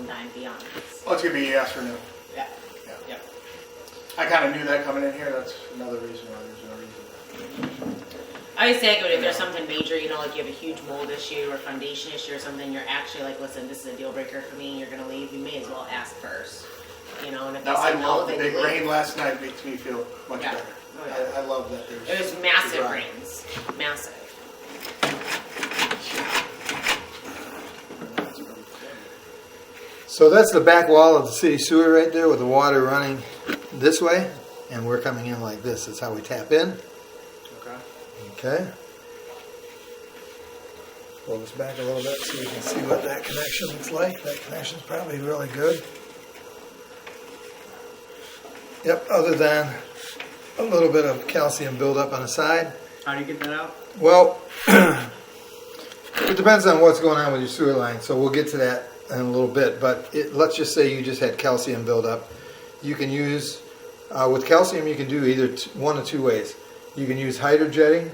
dime, be honest. Well, it's gonna be yes or no. Yeah. Yeah. Yep. I kind of knew that coming in here. That's another reason why there's no reason. I always say, if there's something major, like you have a huge mold issue or foundation issue or something, you're actually like, listen, this is a deal breaker for me, you're gonna leave, you may as well ask first. And if Now, they I say no, love the then big you leave. rain last night. Makes me feel much Yeah. better. Oh, yeah. I love that there's. It was massive dry. rains. Massive. So that's the back wall of the city sewer right there with the water running this way, and we're coming in like this. That's how we tap in. Okay. Okay. Pull this back a little bit so you can see what that connection looks like. That connection's probably really good. Yep, other than a little bit of calcium buildup on the side. How do you get that out? Well, it depends on what's going on with your sewer line, so we'll get to that in a little bit. But let's just say you just had calcium buildup. You can use, with calcium, you can do either one of two ways. You can use hydrojetting.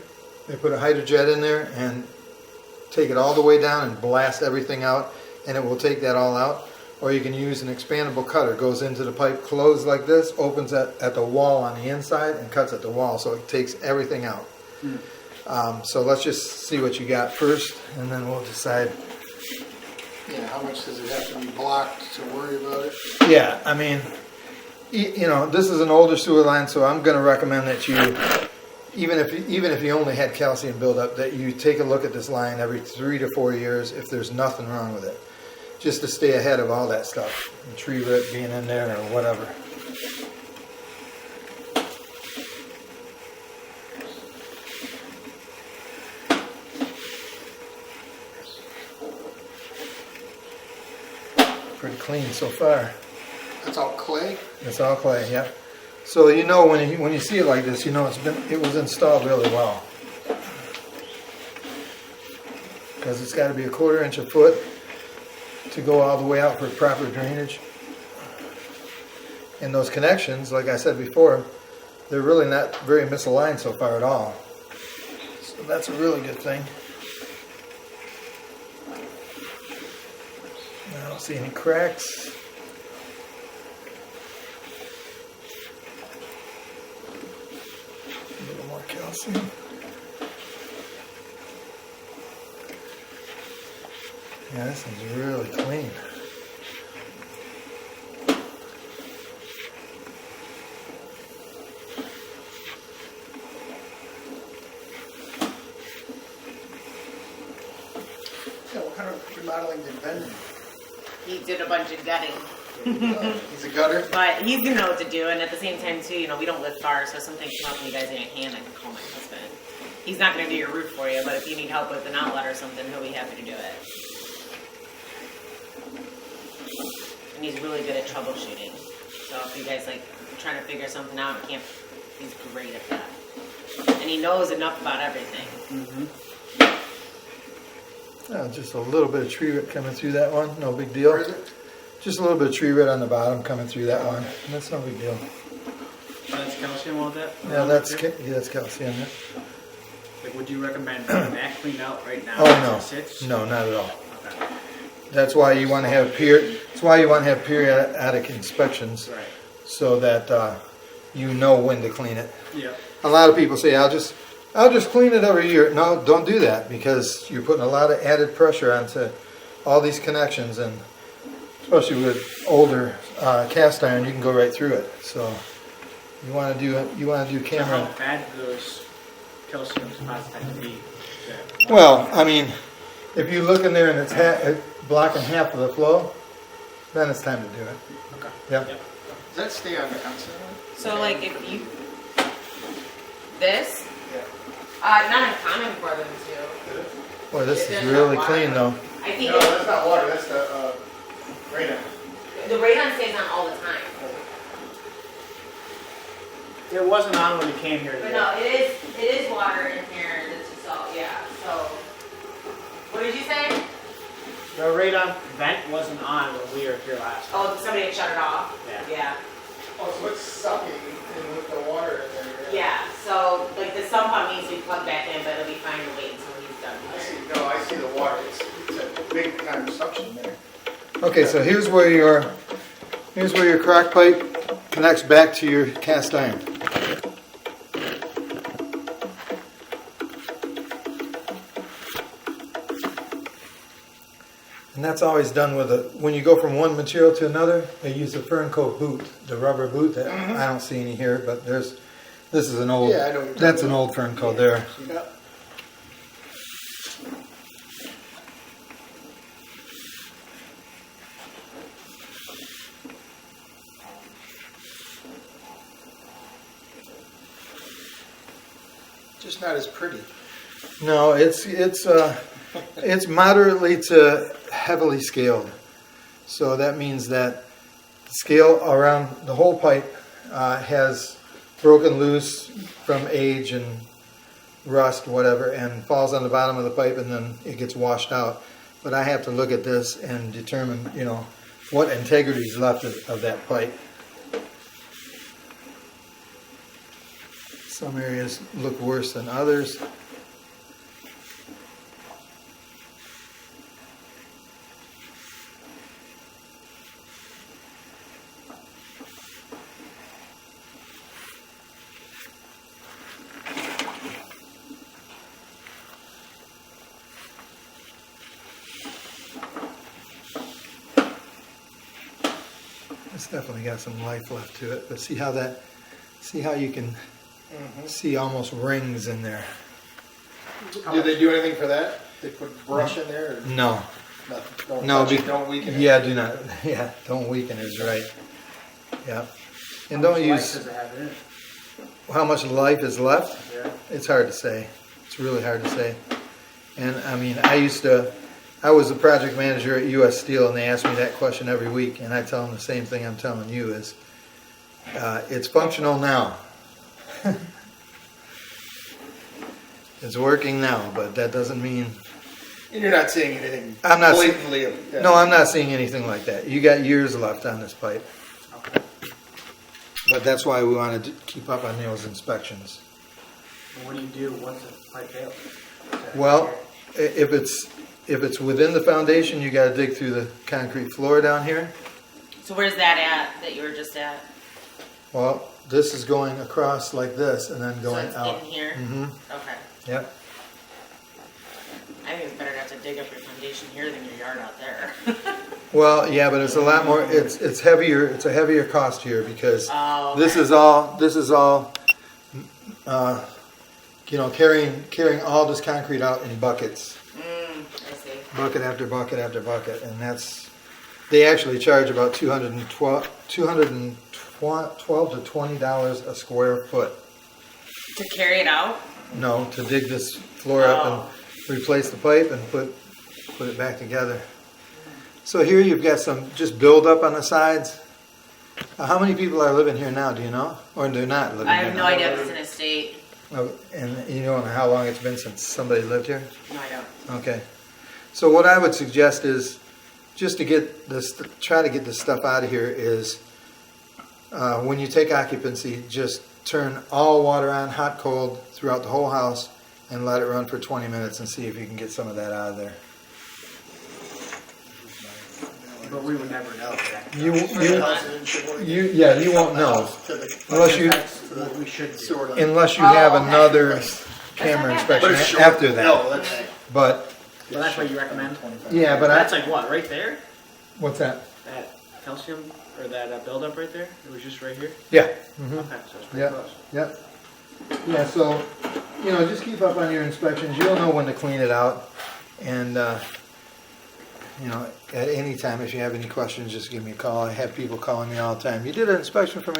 They put a hydrojet in there and take it all the way down and blast everything out, and it will take that all out. Or you can use an expandable cutter. Goes into the pipe, closed like this, opens at the wall on the inside, and cuts at the wall, so it takes everything out. So let's just see what you got first, and then we'll decide. Yeah. How much does it have to be blocked to worry about it? Yeah, I mean, this is an older sewer line, so I'm going to recommend that you, even if you only had calcium buildup, that you take a look at this line every 3 to 4 years if there's nothing wrong with it, just to stay ahead of all that stuff, and tree root being in there or whatever. Pretty clean so far. That's all clay. It's all clay, yeah. So when you see it like this, it was installed really well. Because it's got to be 1/4 inch a foot to go all the way out for proper drainage. And those connections, like I said before, they're really not very misaligned so far at all. So that's a really good thing. I don't see any cracks. A little more calcium. Yeah, this is really clean. Yeah. What kind of remodeling did Ben do? He did a bunch of gutting. He's a gutter. But he's gonna know what to do, and at the same time too, we don't live far, so if something come up and you guys need a hand, I can call my husband. He's not gonna do your roof for you, but if you need help with an outlet or something, he'll be happy to do it. And he's really good at troubleshooting. So if you guys are trying to figure something out and can't, he's great at that. And he knows enough about everything. Just a little bit of tree root coming through that one, no big deal. Where is it? Just a little bit of tree root on the bottom coming through that one. That's no big deal. That's calcium all that? Yeah, that's calcium. Yeah. Like, would you recommend getting that cleaned out right now? Oh as it sits? no, not at all. Okay. That's why you want to have periodic inspections, Right. so that you know when to clean it. Yeah. A lot of people say, I'll just clean it every year. No, don't do that, because you're putting a lot of added pressure onto all these connections, and especially with older cast iron, you can go right through it. So you want to do So camera. how bad do those calcium spots have to be? Well, I mean, if you look in there and it's blocking half of the flow, then it's time to do it. Okay. Yep. Yep. Does that stay on the outside? So if you, this, Yeah. not uncommon for them to. Boy, this It's is not really water. clean though. I think No, that's not water. That's the radon. the radon stays on all the time. It wasn't on when you came here But today. no, it is water in here that's just salt, yeah, so. What did you say? The radon vent wasn't on when we were here last time. Oh, somebody had shut it off? Yeah. Yeah, Oh, so it's sucking in with the water in there. yeah, so the sump pump needs to be plugged back in, but it'll be fine to wait until he's done I here. see. No, I see the water. It's a big kind of suction there. Okay, so here's where your crack pipe connects back to your cast iron. And that's always done with when you go from one material to another, they use a Fernco boot, the rubber boot that I don't see any here, but this is an old, Yeah, I know what you're that's talking an old Fernco there. Yeah. Just not as pretty. No, it's moderately to heavily scaled. So that means that the scale around the whole pipe has broken loose from age and rust, whatever, and falls on the bottom of the pipe, and then it gets washed out. But I have to look at this and determine, you know, what integrity is left of that pipe. Some areas look worse than others. It's definitely got some life left to it, but see how you can see almost rings in there. Do they do anything for that? They put brush in there? Or No, nothing? Don't no, touch it, don't weaken it? yeah, do not, yeah, don't weaken is right. Yeah, and don't How much life use, does it have in it? how much life is left? Yeah. It's hard to say. It's really hard to say. And I mean, I was a project manager at U.S. Steel, and they asked me that question every week, and I tell them the same thing I'm telling you is, it's functional now. It's working now, but that doesn't mean. And you're not seeing anything I'm not see- blatantly. No, I'm not seeing anything like that. You got years left on this pipe, Okay. but that's why we wanted to keep up on those inspections. Well, what do you do once the pipe fails? Well, if it's within the foundation, you got to dig through the concrete floor down here. So where's that at, that you were just at? Well, this is going across like this and then going So it's out. in here? Mm-hmm. Okay. Yep. I think it's better to have to dig up your foundation here than your yard out there. Well, yeah, but it's a lot more. It's heavier. It's a heavier cost here because Oh, this okay. is all. You know, carrying all this concrete out in buckets, I see. bucket after bucket after bucket, and they actually charge about $212 to $20 a square foot. To carry it out? No, to dig this floor up and replace the pipe and put it back together. So here you've got some just build up on the sides. How many people are living here now? Do you know, or they're not living I here? have no idea if it's an estate. Oh, and you know how long it's been since somebody lived here? No, I don't. Okay. So what I would suggest is just to get this, try to get this stuff out of here is when you take occupancy, just turn all water on, hot, cold, throughout the whole house and let it run for 20 minutes and see if you can get some of that out of there. But we would never know that. You won't know unless you That's what we should do. Sort of. unless you have okay. another camera not bad. inspection But it's short. after that. No, that's But So that's what you recommend? yeah, but That's like what, right there? what's that? That calcium, or that buildup right there? It was just right here? Yeah. Okay, so it's pretty Yeah. close. Yep. Yeah, so, you know, just keep up on your inspections. You'll know when to clean it out. And, you know, at any time, if you have any questions, just give me a call. I have people calling me all the time. You did an inspection for me.